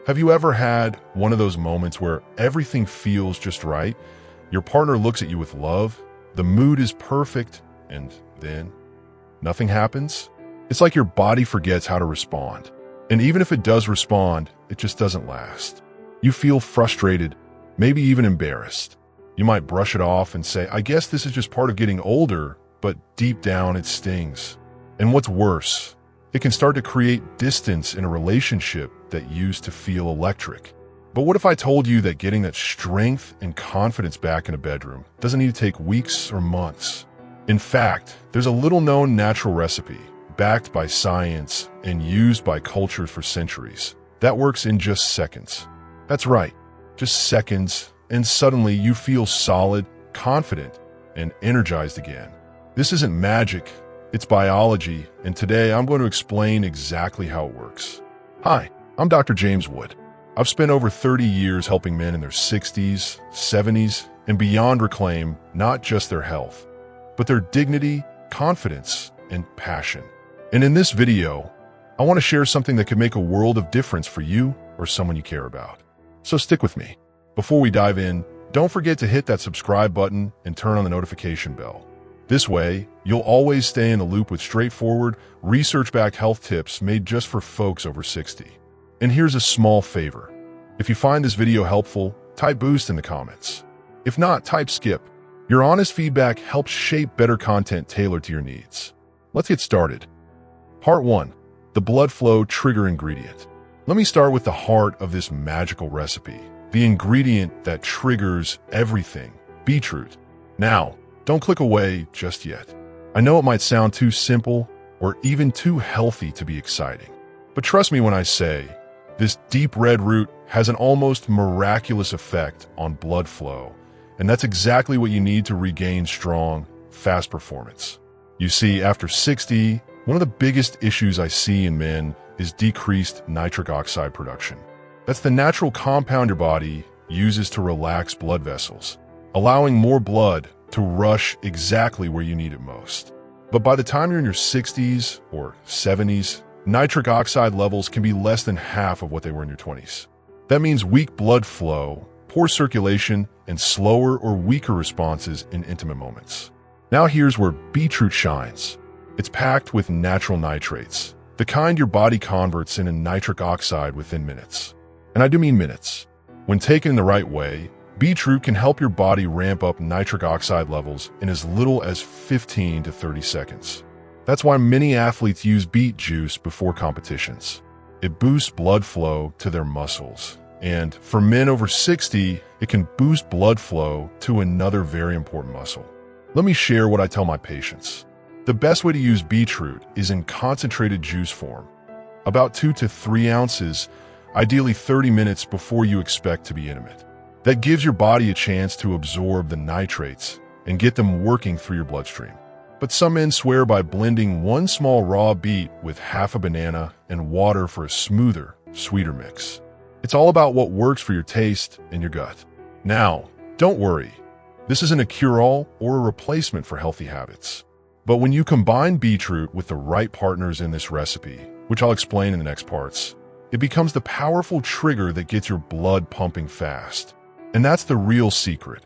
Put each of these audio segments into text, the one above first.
Have you ever had one of those moments where everything feels just right? Your partner looks at you with love, the mood is perfect, and then nothing happens? It's like your body forgets how to respond. And even if it does respond, it just doesn't last. You feel frustrated, maybe even embarrassed. You might brush it off and say, I guess this is just part of getting older, but deep down it stings. And what's worse, it can start to create distance in a relationship that used to feel electric. But what if I told you that getting that strength and confidence back in a bedroom doesn't need to take weeks or months? In fact, there's a little-known natural recipe, backed by science and used by cultures for centuries, that works in just seconds. That's right, just seconds, and suddenly you feel solid, confident, and energized again. This isn't magic, it's biology, and today I'm going to explain exactly how it works. Hi, I'm Dr. James Wood. I've spent over 30 years helping men in their 60s, 70s, and beyond reclaim not just their health, but their dignity, confidence, and passion. And in this video, I want to share something that could make a world of difference for you or someone you care about. So stick with me. Before we dive in, don't forget to hit that subscribe button and turn on the notification bell. This way, you'll always stay in the loop with straightforward, research-backed health tips made just for folks over 60. And here's a small favor. If you find this video helpful, type boost in the comments. If not, type skip. Your honest feedback helps shape better content tailored to your needs. Let's get started. Part 1. The blood flow trigger ingredient. Let me start with the heart of this magical recipe, the ingredient that triggers everything, beetroot. Now, don't click away just yet. I know it might sound too simple or even too healthy to be exciting, but trust me when I say, this deep red root has an almost miraculous effect on blood flow, and that's exactly what you need to regain strong, fast performance. You see, after 60, one of the biggest issues I see in men is decreased nitric oxide production. That's the natural compound your body uses to relax blood vessels, allowing more blood to rush exactly where you need it most. But by the time you're in your 60s or 70s, nitric oxide levels can be less than half of what they were in your 20s. That means weak blood flow, poor circulation, and slower or weaker responses in intimate moments. Now here's where beetroot shines. It's packed with natural nitrates, the kind your body converts into nitric oxide within minutes. And I do mean minutes. When taken in the right way, beetroot can help your body ramp up nitric oxide levels in as little as 15 to 30 seconds. That's why many athletes use beet juice before competitions. It boosts blood flow to their muscles. And for men over 60, it can boost blood flow to another very important muscle. Let me share what I tell my patients. The best way to use beetroot is in concentrated juice form. About 2 to 3 ounces, ideally 30 minutes before you expect to be intimate. That gives your body a chance to absorb the nitrates and get them working through your bloodstream. But some men swear by blending one small raw beet with half a banana and water for a smoother, sweeter mix. It's all about what works for your taste and your gut. Now, don't worry. This isn't a cure-all or a replacement for healthy habits. But when you combine beetroot with the right partners in this recipe, which I'll explain in the next parts, it becomes the powerful trigger that gets your blood pumping fast. And that's the real secret.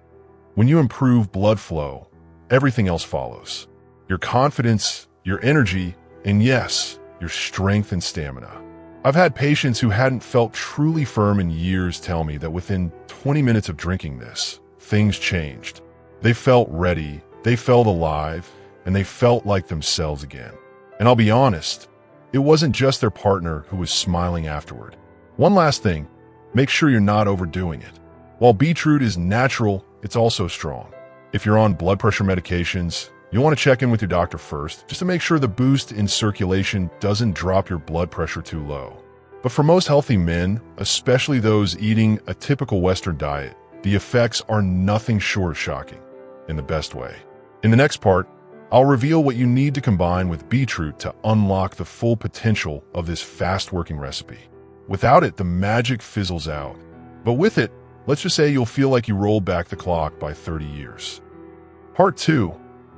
When you improve blood flow, everything else follows. Your confidence, your energy, and yes, your strength and stamina. I've had patients who hadn't felt truly firm in years tell me that within 20 minutes of drinking this, things changed. They felt ready, they felt alive, and they felt like themselves again. And I'll be honest, it wasn't just their partner who was smiling afterward. One last thing, make sure you're not overdoing it. While beetroot is natural, it's also strong. If you're on blood pressure medications, you'll want to check in with your doctor first, just to make sure the boost in circulation doesn't drop your blood pressure too low. But for most healthy men, especially those eating a typical Western diet, the effects are nothing short of shocking, in the best way. In the next part, I'll reveal what you need to combine with beetroot to unlock the full potential of this fast-working recipe. Without it, the magic fizzles out. But with it, let's just say you'll feel like you rolled back the clock by 30 years. Part 2.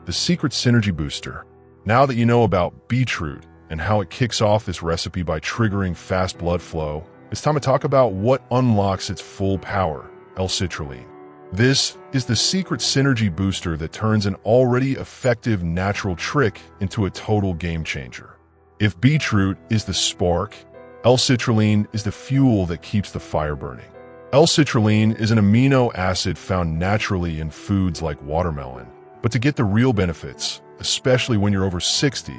The secret synergy booster. Now that you know about beetroot and how it kicks off this recipe by triggering fast blood flow, it's time to talk about what unlocks its full power, L-citrulline. This is the secret synergy booster that turns an already effective natural trick into a total game changer. If beetroot is the spark, L-citrulline is the fuel that keeps the fire burning. L-citrulline is an amino acid found naturally in foods like watermelon. But to get the real benefits, especially when you're over 60,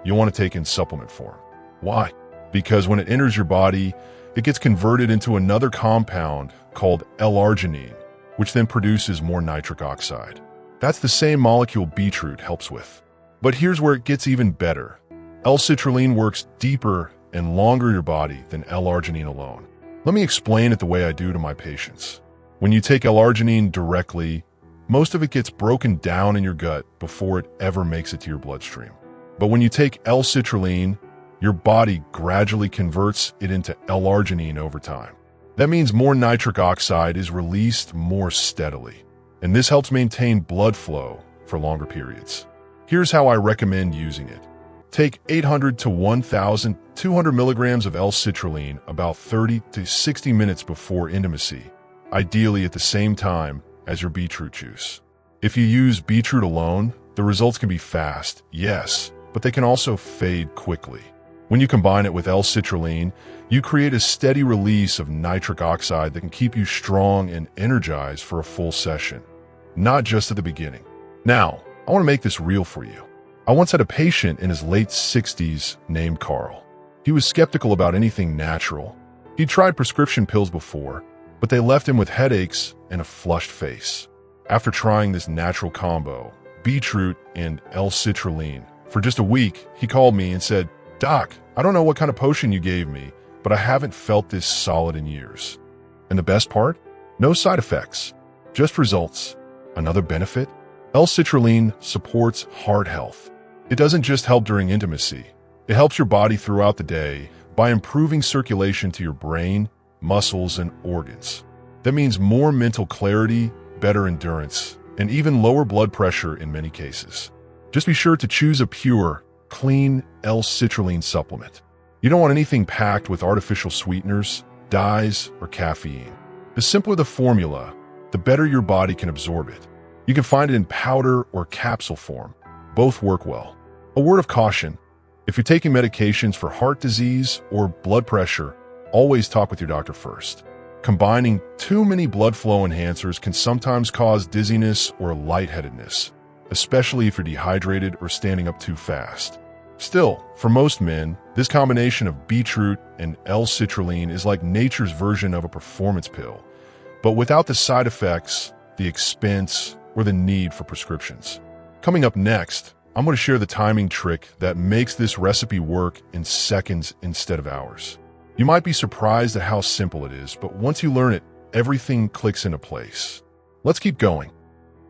you'll want to take in supplement form. Why? Because when it enters your body, it gets converted into another compound called L-arginine, which then produces more nitric oxide. That's the same molecule beetroot helps with. But here's where it gets even better. L-citrulline works deeper and longer in your body than L-arginine alone. Let me explain it the way I do to my patients. When you take L-arginine directly, most of it gets broken down in your gut before it ever makes it to your bloodstream. But when you take L-citrulline, your body gradually converts it into L-arginine over time. That means more nitric oxide is released more steadily, and this helps maintain blood flow for longer periods. Here's how I recommend using it. Take 800 to 1,200 milligrams of L-citrulline about 30 to 60 minutes before intimacy, ideally at the same time as your beetroot juice. If you use beetroot alone, the results can be fast, yes, but they can also fade quickly. When you combine it with L-citrulline, you create a steady release of nitric oxide that can keep you strong and energized for a full session, not just at the beginning. Now, I want to make this real for you. I once had a patient in his late 60s named Carl. He was skeptical about anything natural. He'd tried prescription pills before, but they left him with headaches and a flushed face. After trying this natural combo, beetroot and L-citrulline, for just a week, he called me and said, "Doc, I don't know what kind of potion you gave me, but I haven't felt this solid in years." And the best part? No side effects, just results. Another benefit? L-citrulline supports heart health. It doesn't just help during intimacy. It helps your body throughout the day by improving circulation to your brain, muscles, and organs. That means more mental clarity, better endurance, and even lower blood pressure in many cases. Just be sure to choose a pure, clean L-citrulline supplement. You don't want anything packed with artificial sweeteners, dyes, or caffeine. The simpler the formula, the better your body can absorb it. You can find it in powder or capsule form. Both work well. A word of caution: if you're taking medications for heart disease or blood pressure, always talk with your doctor first. Combining too many blood flow enhancers can sometimes cause dizziness or lightheadedness, especially if you're dehydrated or standing up too fast. Still, for most men, this combination of beetroot and L-citrulline is like nature's version of a performance pill, but without the side effects, the expense, or the need for prescriptions. Coming up next, I'm going to share the timing trick that makes this recipe work in seconds instead of hours. You might be surprised at how simple it is, but once you learn it, everything clicks into place. Let's keep going.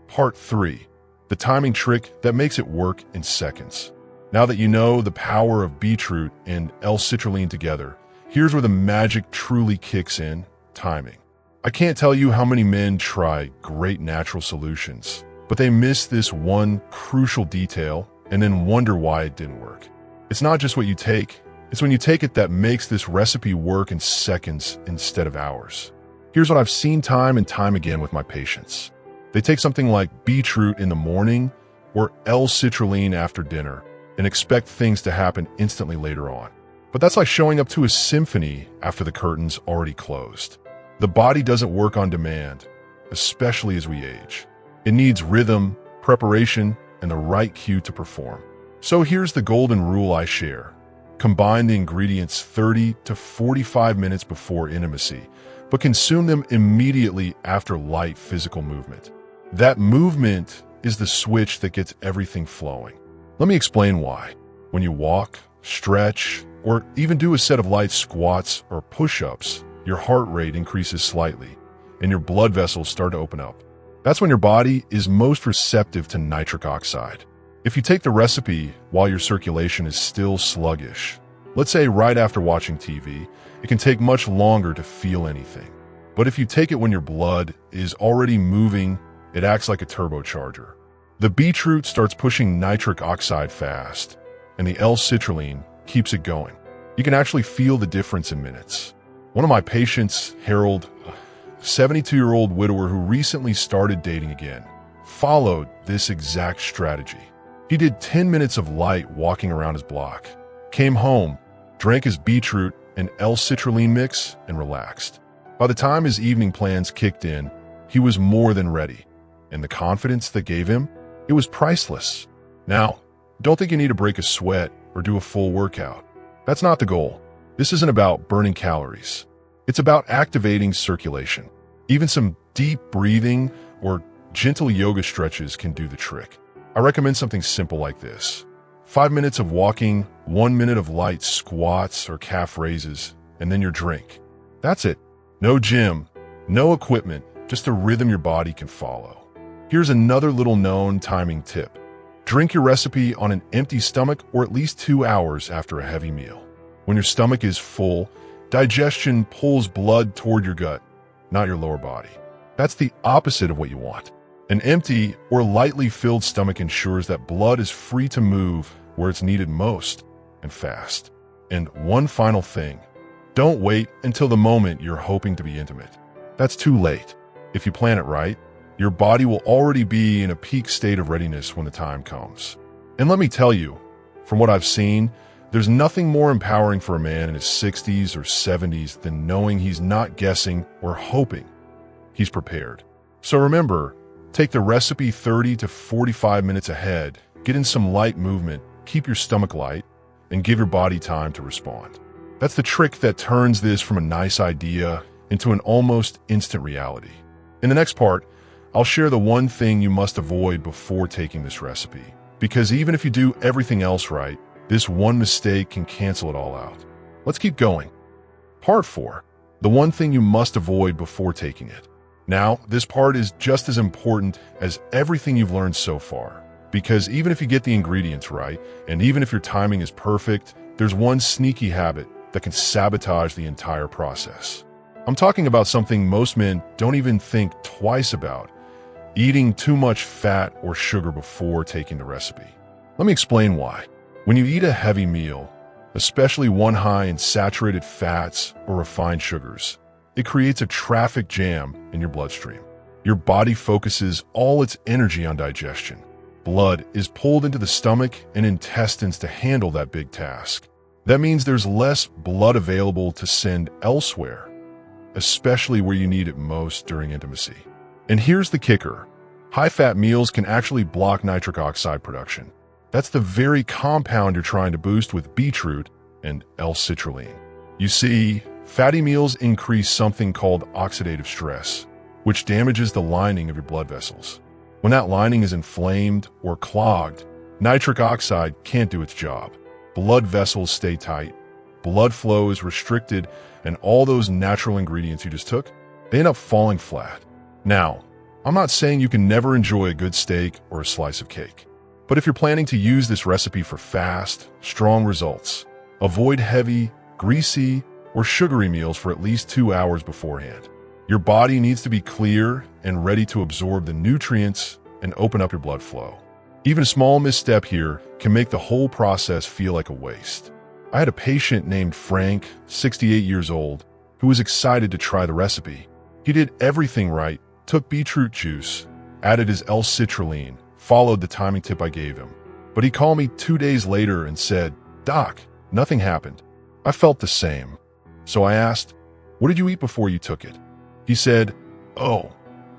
Part 3. The timing trick that makes it work in seconds. Now that you know the power of beetroot and L-citrulline together, here's where the magic truly kicks in: timing. I can't tell you how many men try great natural solutions, but they miss this one crucial detail and then wonder why it didn't work. It's not just what you take, it's when you take it that makes this recipe work in seconds instead of hours. Here's what I've seen time and time again with my patients. They take something like beetroot in the morning or L-citrulline after dinner and expect things to happen instantly later on. But that's like showing up to a symphony after the curtain's already closed. The body doesn't work on demand, especially as we age. It needs rhythm, preparation, and the right cue to perform. So here's the golden rule I share. Combine the ingredients 30 to 45 minutes before intimacy, but consume them immediately after light physical movement. That movement is the switch that gets everything flowing. Let me explain why. When you walk, stretch, or even do a set of light squats or push-ups, your heart rate increases slightly, and your blood vessels start to open up. That's when your body is most receptive to nitric oxide. If you take the recipe while your circulation is still sluggish, let's say right after watching TV, it can take much longer to feel anything. But if you take it when your blood is already moving, it acts like a turbocharger. The beetroot starts pushing nitric oxide fast, and the L-citrulline keeps it going. You can actually feel the difference in minutes. One of my patients, Harold, a 72-year-old widower who recently started dating again, followed this exact strategy. He did 10 minutes of light walking around his block, came home, drank his beetroot and L-citrulline mix, and relaxed. By the time his evening plans kicked in, he was more than ready, and the confidence that gave him, it was priceless. Now, don't think you need to break a sweat or do a full workout. That's not the goal. This isn't about burning calories. It's about activating circulation. Even some deep breathing or gentle yoga stretches can do the trick. I recommend something simple like this. 5 minutes of walking, 1 minute of light squats or calf raises, and then your drink. That's it. No gym, no equipment, just a rhythm your body can follow. Here's another little known timing tip. Drink your recipe on an empty stomach or at least 2 hours after a heavy meal. When your stomach is full, digestion pulls blood toward your gut, not your lower body. That's the opposite of what you want. An empty or lightly filled stomach ensures that blood is free to move where it's needed most and fast. And one final thing, don't wait until the moment you're hoping to be intimate. That's too late. If you plan it right, your body will already be in a peak state of readiness when the time comes. And let me tell you, from what I've seen, there's nothing more empowering for a man in his 60s or 70s than knowing he's not guessing or hoping. He's prepared. So remember, take the recipe 30 to 45 minutes ahead, get in some light movement, keep your stomach light, and give your body time to respond. That's the trick that turns this from a nice idea into an almost instant reality. In the next part, I'll share the one thing you must avoid before taking this recipe. Because even if you do everything else right, this one mistake can cancel it all out. Let's keep going. Part 4. The one thing you must avoid before taking it. Now, this part is just as important as everything you've learned so far. Because even if you get the ingredients right, and even if your timing is perfect, there's one sneaky habit that can sabotage the entire process. I'm talking about something most men don't even think twice about: eating too much fat or sugar before taking the recipe. Let me explain why. When you eat a heavy meal, especially one high in saturated fats or refined sugars, it creates a traffic jam in your bloodstream. Your body focuses all its energy on digestion. Blood is pulled into the stomach and intestines to handle that big task. That means there's less blood available to send elsewhere, especially where you need it most during intimacy. And here's the kicker. High-fat meals can actually block nitric oxide production. That's the very compound you're trying to boost with beetroot and L-citrulline. You see, fatty meals increase something called oxidative stress, which damages the lining of your blood vessels. When that lining is inflamed or clogged, nitric oxide can't do its job. Blood vessels stay tight, blood flow is restricted, and all those natural ingredients you just took, they end up falling flat. Now, I'm not saying you can never enjoy a good steak or a slice of cake. But if you're planning to use this recipe for fast, strong results, avoid heavy, greasy, or sugary meals for at least 2 hours beforehand. Your body needs to be clear and ready to absorb the nutrients and open up your blood flow. Even a small misstep here can make the whole process feel like a waste. I had a patient named Frank, 68 years old, who was excited to try the recipe. He did everything right, took beetroot juice, added his L-citrulline, followed the timing tip I gave him. But he called me 2 days later and said, "Doc, nothing happened." I felt the same. So I asked, "What did you eat before you took it?" He said, "Oh,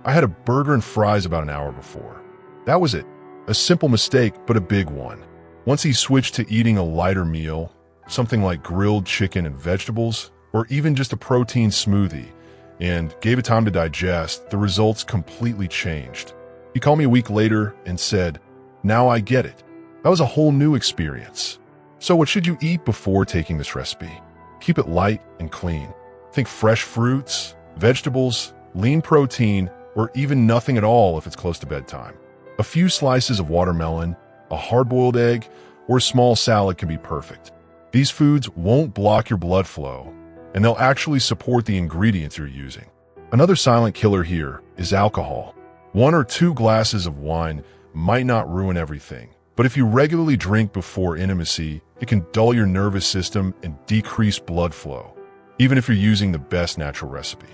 I had a burger and fries about an hour before." That was it. A simple mistake, but a big one. Once he switched to eating a lighter meal, something like grilled chicken and vegetables, or even just a protein smoothie, and gave it time to digest, the results completely changed. He called me a week later and said, "Now I get it." That was a whole new experience. So what should you eat before taking this recipe? Keep it light and clean. Think fresh fruits, vegetables, lean protein, or even nothing at all if it's close to bedtime. A few slices of watermelon, a hard-boiled egg, or a small salad can be perfect. These foods won't block your blood flow, and they'll actually support the ingredients you're using. Another silent killer here is alcohol. 1 or 2 glasses of wine might not ruin everything, but if you regularly drink before intimacy, it can dull your nervous system and decrease blood flow. even if you're using the best natural recipe.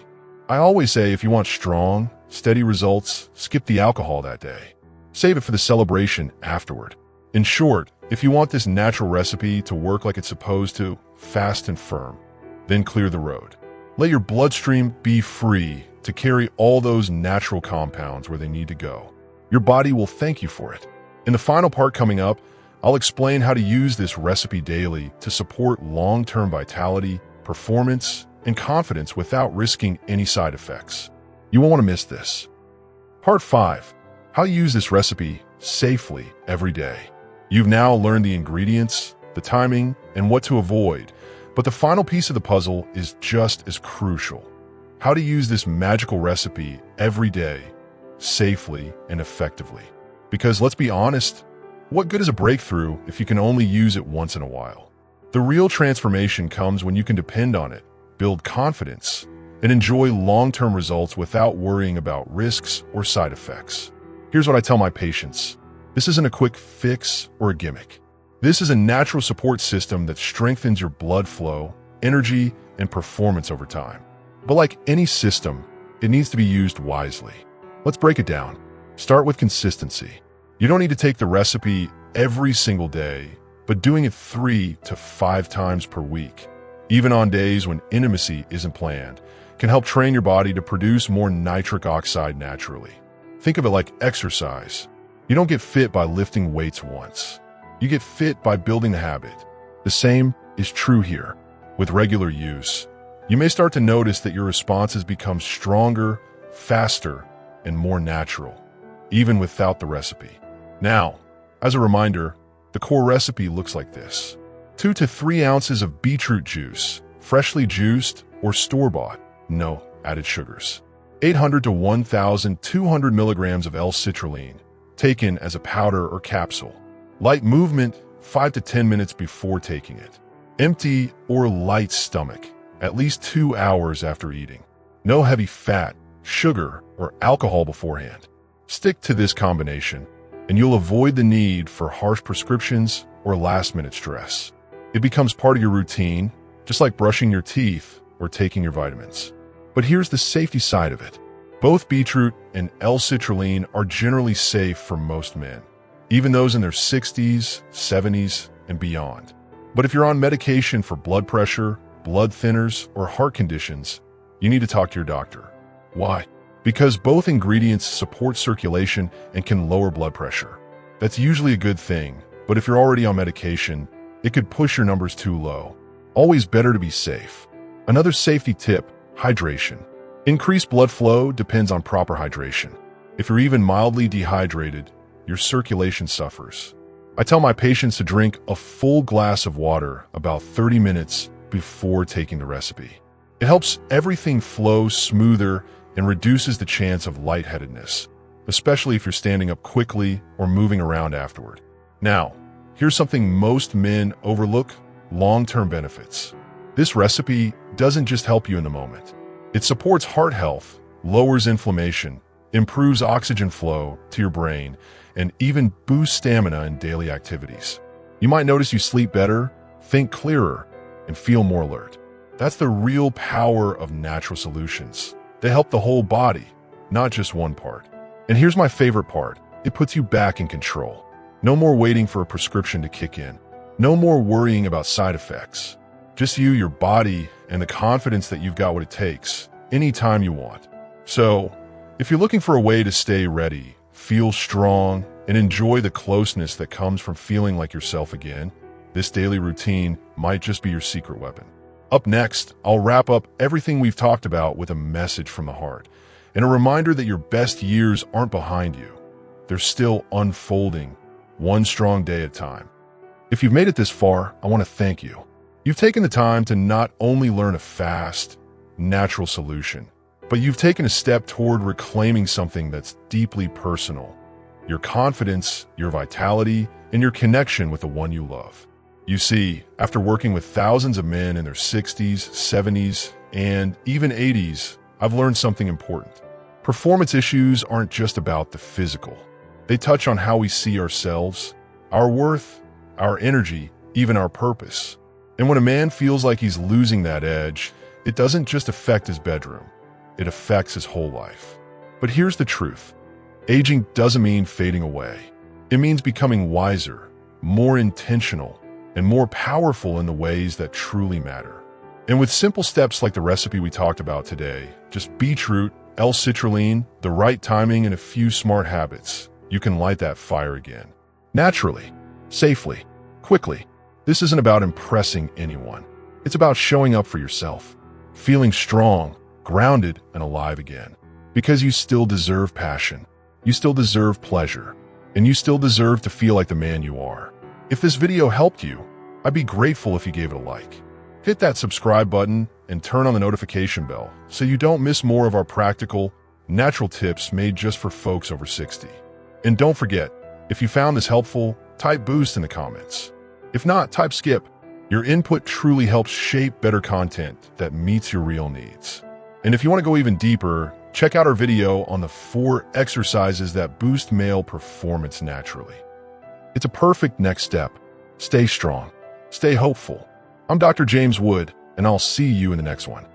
I always say if you want strong, steady results, skip the alcohol that day. Save it for the celebration afterward. In short, if you want this natural recipe to work like it's supposed to, fast and firm, then clear the road. Let your bloodstream be free to carry all those natural compounds where they need to go. Your body will thank you for it. In the final part coming up, I'll explain how to use this recipe daily to support long-term vitality, performance, and confidence without risking any side effects. You won't want to miss this. Part 5. How to use this recipe safely every day. You've now learned the ingredients, the timing, and what to avoid, but the final piece of the puzzle is just as crucial. How to use this magical recipe every day, safely and effectively. Because let's be honest, what good is a breakthrough if you can only use it once in a while? The real transformation comes when you can depend on it, build confidence, and enjoy long-term results without worrying about risks or side effects. Here's what I tell my patients. This isn't a quick fix or a gimmick. This is a natural support system that strengthens your blood flow, energy, and performance over time. But like any system, it needs to be used wisely. Let's break it down. Start with consistency. You don't need to take the recipe every single day, but doing it 3 to 5 times per week, even on days when intimacy isn't planned, can help train your body to produce more nitric oxide naturally. Think of it like exercise. You don't get fit by lifting weights once. You get fit by building the habit. The same is true here. With regular use, you may start to notice that your responses become stronger, faster, and more natural, even without the recipe. Now, as a reminder, the core recipe looks like this. 2 to 3 ounces of beetroot juice, freshly juiced or store-bought, no added sugars. 800 to 1,200 milligrams of L-citrulline, taken as a powder or capsule. Light movement 5 to 10 minutes before taking it. Empty or light stomach, at least 2 hours after eating. No heavy fat, sugar, or alcohol beforehand. Stick to this combination, and you'll avoid the need for harsh prescriptions or last-minute stress. It becomes part of your routine, just like brushing your teeth or taking your vitamins. But here's the safety side of it. Both beetroot and L-citrulline are generally safe for most men, even those in their 60s, 70s, and beyond. But if you're on medication for blood pressure, blood thinners, or heart conditions, you need to talk to your doctor. Why? Because both ingredients support circulation and can lower blood pressure. That's usually a good thing, but if you're already on medication, it could push your numbers too low. Always better to be safe. Another safety tip, hydration. Increased blood flow depends on proper hydration. If you're even mildly dehydrated, your circulation suffers. I tell my patients to drink a full glass of water about 30 minutes before taking the recipe. It helps everything flow smoother and reduces the chance of lightheadedness, especially if you're standing up quickly or moving around afterward. Now, here's something most men overlook: long-term benefits. This recipe doesn't just help you in the moment. It supports heart health, lowers inflammation, improves oxygen flow to your brain, and even boosts stamina in daily activities. You might notice you sleep better, think clearer, and feel more alert. That's the real power of natural solutions. They help the whole body, not just one part. And here's my favorite part. It puts you back in control. No more waiting for a prescription to kick in. No more worrying about side effects. Just you, your body, and the confidence that you've got what it takes, anytime you want. So, if you're looking for a way to stay ready, feel strong, and enjoy the closeness that comes from feeling like yourself again, this daily routine might just be your secret weapon. Up next, I'll wrap up everything we've talked about with a message from the heart, and a reminder that your best years aren't behind you. They're still unfolding, one strong day at a time. If you've made it this far, I want to thank you. You've taken the time to not only learn a fast, natural solution, but you've taken a step toward reclaiming something that's deeply personal: your confidence, your vitality, and your connection with the one you love. You see, after working with thousands of men in their 60s, 70s, and even 80s, I've learned something important. Performance issues aren't just about the physical. They touch on how we see ourselves, our worth, our energy, even our purpose. And when a man feels like he's losing that edge, It doesn't just affect his bedroom, it affects his whole life. But here's the truth. Aging doesn't mean fading away. It means becoming wiser, more intentional, and more powerful in the ways that truly matter. And with simple steps like the recipe we talked about today, just beetroot, L-citrulline, the right timing, and a few smart habits, you can light that fire again. Naturally, safely, quickly. This isn't about impressing anyone. It's about showing up for yourself, feeling strong, grounded, and alive again. Because you still deserve passion, you still deserve pleasure, and you still deserve to feel like the man you are. If this video helped you, I'd be grateful if you gave it a like. Hit that subscribe button and turn on the notification bell so you don't miss more of our practical, natural tips made just for folks over 60. And don't forget, if you found this helpful, type boost in the comments. If not, type skip. Your input truly helps shape better content that meets your real needs. And if you want to go even deeper, check out our video on the 4 exercises that boost male performance naturally. It's a perfect next step. Stay strong. Stay hopeful. I'm Dr. James Wood, and I'll see you in the next one.